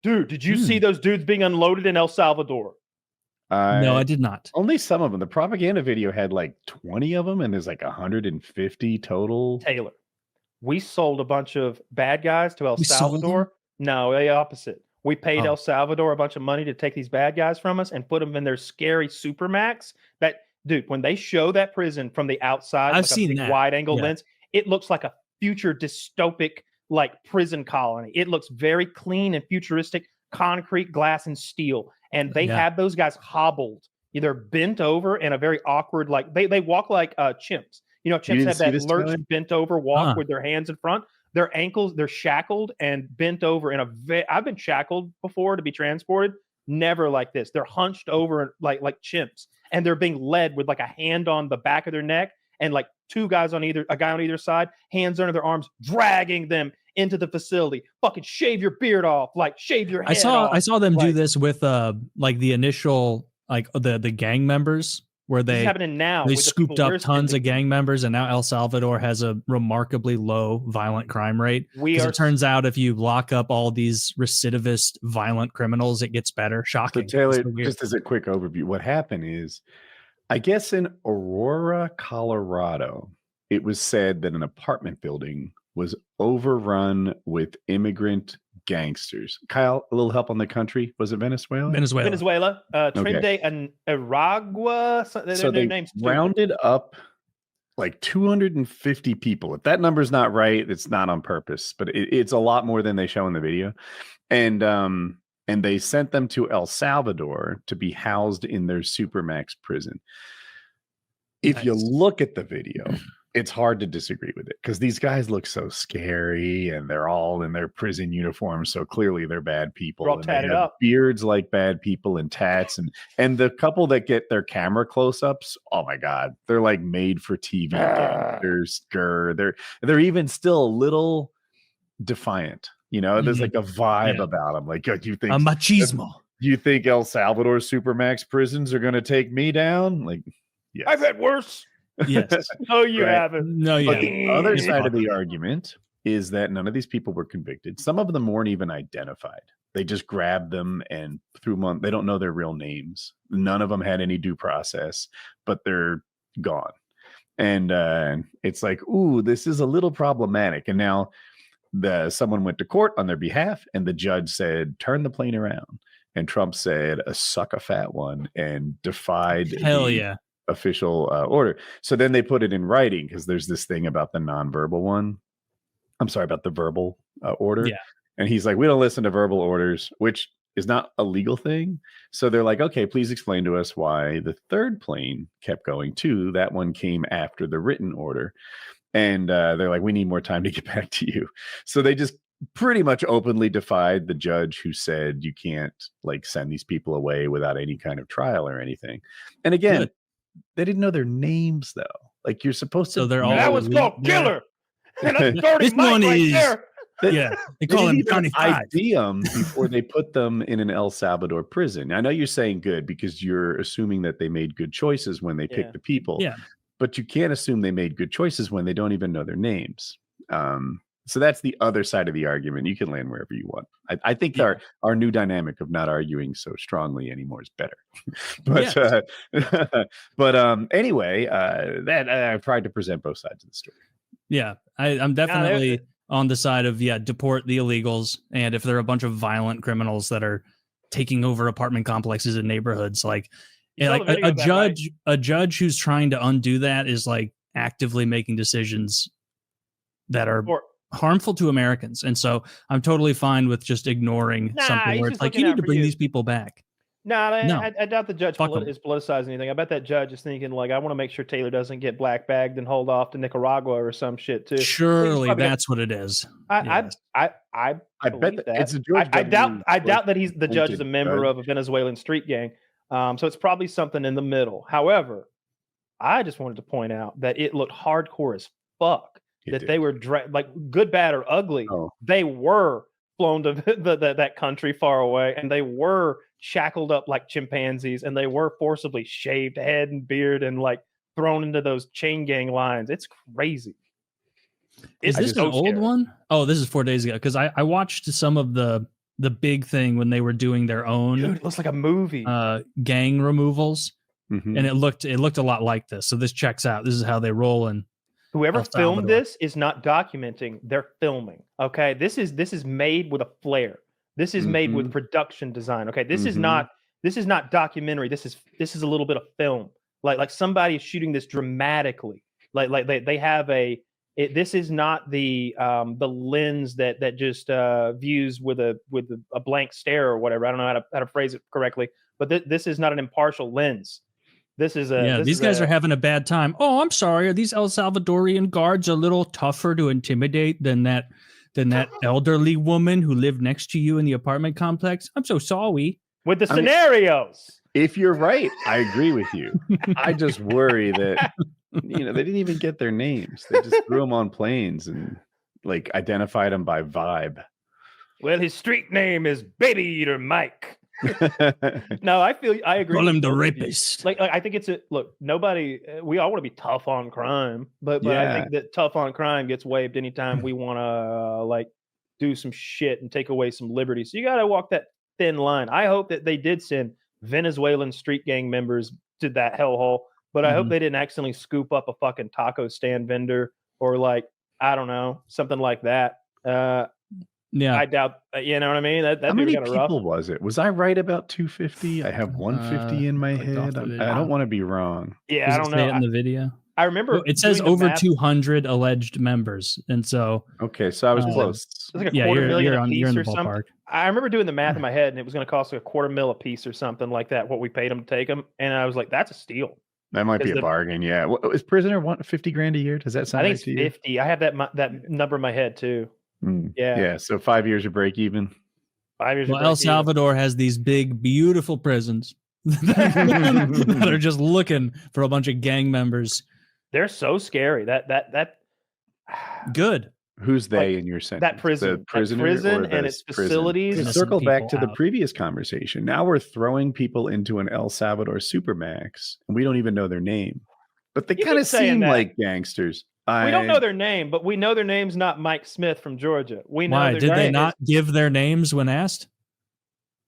Dude, did you see those dudes being unloaded in El Salvador? No, I did not. Only some of them. The propaganda video had like 20 of them, and there's like 150 total. Taylor, we sold a bunch of bad guys to El Salvador. No, the opposite. We paid El Salvador a bunch of money to take these bad guys from us and put them in their scary Supermax. That dude, when they show that prison from the outside, I've seen that wide angle lens, it looks like a future dystopic like prison colony. It looks very clean and futuristic, concrete, glass, and steel. And they have those guys hobbled, either bent over in a very awkward, like they walk like chimps. You know, chimps have that lurch bent over walk with their hands in front. Their ankles, they're shackled and bent over in a I've been shackled before to be transported. Never like this. They're hunched over like chimps, and they're being led with like a hand on the back of their neck and like a guy on either side, hands under their arms, dragging them into the facility. Fucking shave your beard off, like shave your head off. I saw them do this with like the initial like the gang members where they happening now. They scooped up tons of gang members, and now El Salvador has a remarkably low violent crime rate. Because it turns out if you lock up all these recidivist violent criminals, it gets better. Shocking. So Taylor, just as a quick overview, what happened is, I guess in Aurora, Colorado, it was said that an apartment building was overrun with immigrant gangsters. Kyle, a little help on the country. Was it Venezuela? Venezuela. Trinidad and Aragua. So they rounded up like 250 people. If that number's not right, it's not on purpose, but it's a lot more than they show in the video. And they sent them to El Salvador to be housed in their Supermax prison. If you look at the video, it's hard to disagree with it because these guys look so scary and they're all in their prison uniforms. So clearly they're bad people. They're all tatted up. Beards like bad people and tats. And the couple that get their camera close-ups, oh my God, they're like made for TV. They're even still a little defiant. You know, there's like a vibe about them. Like, you think a machismo. You think El Salvador Supermax prisons are going to take me down? Like, yes. I've had worse. Yes. No, you haven't. No, you haven't. The other side of the argument is that none of these people were convicted. Some of them weren't even identified. They just grabbed them and threw them on. They don't know their real names. None of them had any due process, but they're gone. And it's like, ooh, this is a little problematic. And now someone went to court on their behalf, and the judge said, turn the plane around. And Trump said, a suck a fat one, and defied official order. So then they put it in writing because there's this thing about the nonverbal one. I'm sorry, about the verbal order. Yeah. And he's like, we don't listen to verbal orders, which is not a legal thing. So they're like, okay, please explain to us why the third plane kept going too. That one came after the written order. And they're like, we need more time to get back to you. So they just pretty much openly defied the judge who said you can't like send these people away without any kind of trial or anything. And again, they didn't know their names though. Like you're supposed to. So they're all. That was called Killer. And a dirty this one is. There. They call him Johnny ID them before they put them in an El Salvador prison. I know you're saying good because you're assuming that they made good choices when they picked the people. Yeah. But you can't assume they made good choices when they don't even know their names. So that's the other side of the argument. You can land wherever you want. I think our new dynamic of not arguing so strongly anymore is better. But anyway, that I've tried to present both sides of the story. Yeah, I'm definitely on the side of deport the illegals, and if there are a bunch of violent criminals that are taking over apartment complexes in neighborhoods, like a judge who's trying to undo that is like actively making decisions that are harmful to Americans. And so I'm totally fine with just ignoring something where it's like, you need to bring these people back. I doubt the judge is politicizing anything. I bet that judge is thinking like, I want to make sure Taylor doesn't get black bagged and hold off to Nicaragua or some shit too. Surely that's what it is. I bet that it's a George I doubt that the judge is a member of a Venezuelan street gang. So it's probably something in the middle. However, I just wanted to point out that it looked hardcore as fuck. They were like good, bad, or ugly. They were flown to that country far away, and they were shackled up like chimpanzees, and they were forcibly shaved head and beard and like thrown into those chain gang lines. It's crazy. Is this an old one? Oh, this is 4 days ago because I watched some of the the big thing when they were doing their own. Dude, it looks like a movie. Gang removals, Mhm. and it looked a lot like this. So this checks out. This is how they roll in. Whoever El filmed Salvador. this is not documenting, they're filming. Okay. This is made with a flair. This is made with production design. Okay. This is not documentary. This is a little bit of film. Like somebody is shooting this dramatically. Like they have this is not the lens that just views with a blank stare or whatever. I don't know how to phrase it correctly, but this is not an impartial lens. This is these guys are having a bad time. Oh, I'm sorry. Are these El Salvadorian guards a little tougher to intimidate than that elderly woman who lived next to you in the apartment complex? I'm so sorry. With the scenarios. If you're right, I agree with you. I just worry that they didn't even get their names. They just threw them on planes and like identified them by vibe. Well, his street name is Baby Eater Mike. No, I agree. Call him the rapist. Like I think nobody, we all want to be tough on crime, but I think that tough on crime gets waived anytime we want to do some shit and take away some liberty. So you got to walk that thin line. I hope that they did send Venezuelan street gang members to that hellhole, but I hope they didn't accidentally scoop up a fucking taco stand vendor or I don't know, something like that. Yeah, I doubt. You know what I mean? How many people was it? Was I right about 250? I have 150 in my head. I don't want to be wrong. Yeah, I don't know. In the video, I remember it says over 200 alleged members, and so okay, so I was close. It was like a $250,000 a piece or something. Ballpark. I remember doing the math in my head, and it was going to cost like $250,000 a piece or something like that. What we paid them to take them, and I was like, "That's a steal." That might be a bargain. Yeah, is prisoner want $50,000 a year? Does that sound? I think it's 50. I have that number in my head too. Yeah. So 5 years of break even. 5 years. Well, El Salvador has these big, beautiful prisons that are just looking for a bunch of gang members. They're so scary. That good. Who's they in your sentence? That prison, the prisoner prison and its facilities. To circle back to the previous conversation, now we're throwing people into an El Salvador supermax, and we don't even know their name, but they kind of seem like gangsters. We don't know their name, but we know their name's not Mike Smith from Georgia. We know. Why did they not give their names when asked?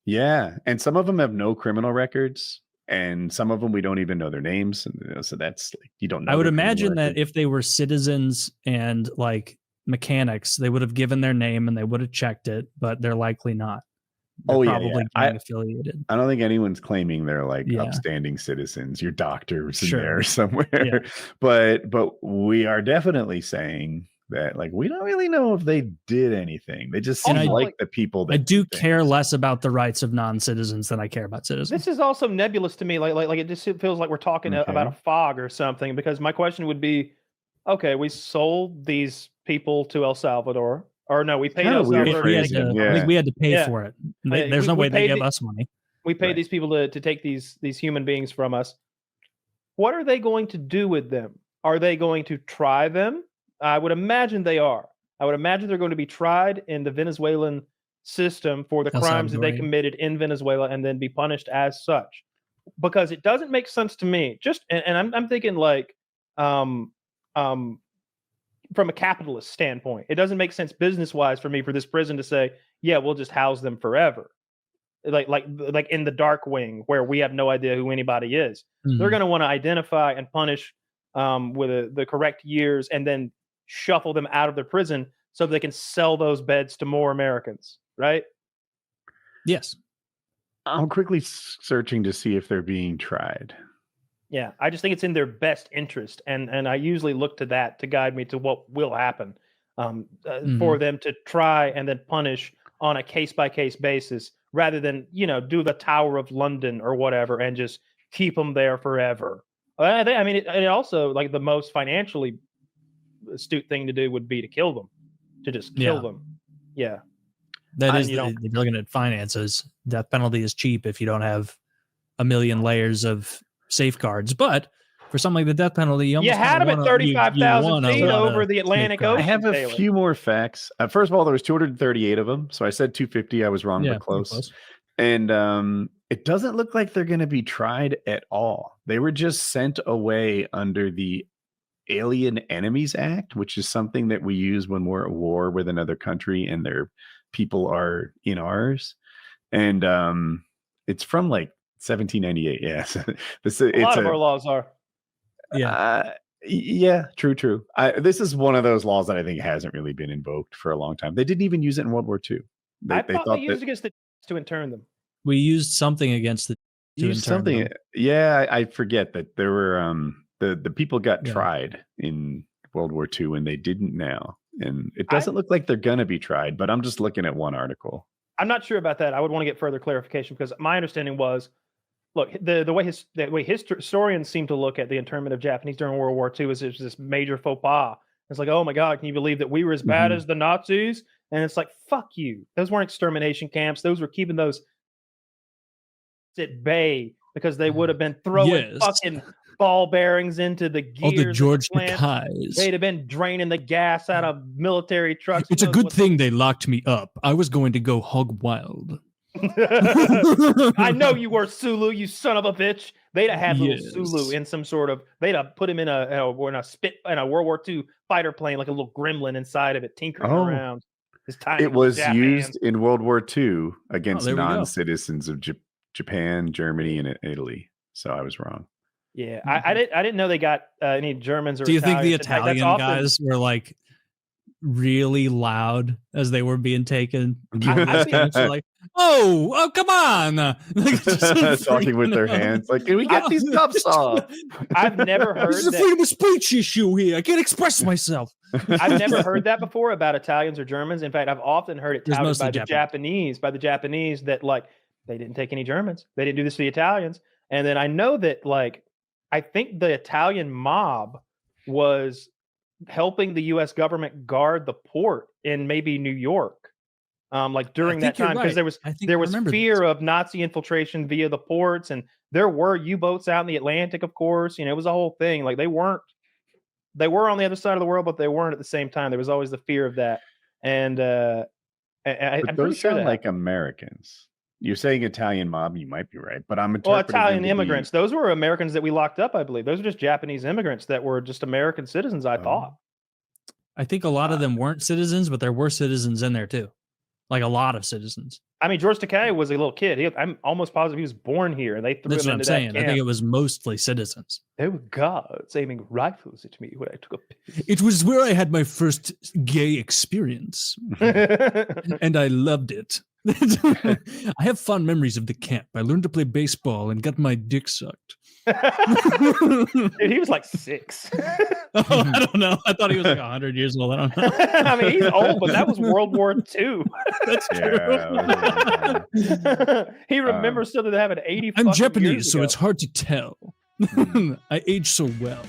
Yeah, and some of them have no criminal records, and some of them we don't even know their names. So that's you don't know. I would imagine that if they were citizens and mechanics, they would have given their name and they would have checked it, but they're likely not. They're probably gang affiliated. I don't think anyone's claiming they're upstanding citizens. Your doctor's in there somewhere, but we are definitely saying that we don't really know if they did anything. They just seem like the people that I do care less about the rights of non-citizens than I care about citizens. This is also nebulous to me. Like it just feels like we're talking about a fog or something, because my question would be, okay, we sold these people to El Salvador. Or no, we paid El Salvador. I think we had to pay for it. There's no way they give us money. We paid these people to take these human beings from us. What are they going to do with them? Are they going to try them? I would imagine they are. I would imagine they're going to be tried in the Venezuelan system for the crimes that they committed in Venezuela and then be punished as such. Because it doesn't make sense to me. And I'm thinking from a capitalist standpoint, it doesn't make sense business-wise for me for this prison to say, yeah, we'll just house them forever. Like in the dark wing where we have no idea who anybody is. They're going to want to identify and punish with the correct years and then shuffle them out of their prison so they can sell those beds to more Americans, right? Yes. I'm quickly searching to see if they're being tried. Yeah, I just think it's in their best interest, and I usually look to that to guide me to what will happen for them to try and then punish on a case-by-case basis rather than, do the Tower of London or whatever and just keep them there forever. I mean, it also, the most financially astute thing to do would be to kill them, to just kill them. Yeah. That is, if you're looking at finances, death penalty is cheap if you don't have a million layers of safeguards, but for something like the death penalty, you had him at 35,000 feet over the Atlantic Ocean. I have a few more facts. First of all, there was 238 of them, so I said 250. I was wrong, but close. And it doesn't look like they're going to be tried at all. They were just sent away under the Alien Enemies Act, which is something that we use when we're at war with another country and they're people are in ours, and it's from like 1798. Yes, a lot of our laws are. Yeah, true. This is one of those laws that I think hasn't really been invoked for a long time. They didn't even use it in World War II. I thought they used against the to intern them. We used something against the something. Yeah, I forget that there were the people got tried in World War II and they didn't now, and it doesn't look like they're gonna be tried. But I'm just looking at one article. I'm not sure about that. I would want to get further clarification because my understanding was, look, the way historians seem to look at the internment of Japanese during World War II is this major faux pas. It's like, oh my God, can you believe that we were as bad as the Nazis? And it's like, fuck you. Those weren't extermination camps. Those were keeping those at bay because they would have been throwing fucking ball bearings into the gears. All the George Takais. They'd have been draining the gas out of military trucks. It's a good thing they locked me up. I was going to go hog wild. I know you were Sulu, you son of a bitch. They'd have had little Sulu in some sort of. They'd have put him in a World War II fighter plane, like a little gremlin inside of it, tinkering around. It was used in World War II against non-citizens of Japan, Germany, and Italy. So I was wrong. Yeah, I didn't know they got any Germans or. Do you think the Italian guys were like really loud as they were being taken? Like, oh, come on! Talking with their hands, like, can we get these cups off? I've never heard. This is a freedom of speech issue here. I can't express myself. I've never heard that before about Italians or Germans. In fact, I've often heard it touted by the Japanese that like they didn't take any Germans. They didn't do this to the Italians. And then I know that like I think the Italian mob was helping the U.S. government guard the port in maybe New York, like during that time, because there was fear of Nazi infiltration via the ports, and there were U-boats out in the Atlantic, of course. You know, it was a whole thing. Like they were on the other side of the world, but they weren't at the same time. There was always the fear of that, and I'm those sound like Americans. You're saying Italian mob, you might be right, but I'm interpreting Italian immigrants. Those were Americans that we locked up, I believe. Those are just Japanese immigrants that were just American citizens, I thought. I think a lot of them weren't citizens, but there were citizens in there too. Like a lot of citizens. I mean, George Takei was a little kid. I'm almost positive he was born here, and they threw him into that camp. I think it was mostly citizens. There were guards aiming rifles at me when I took a piss. It was where I had my first gay experience, and I loved it. I have fond memories of the camp. I learned to play baseball and got my dick sucked. Dude, he was like 6. I don't know. I thought he was like 100 years old. I don't know. I mean, he's old, but that was World War II. That's true. He remembers still that happened 80. I'm Japanese, so it's hard to tell. I age so well.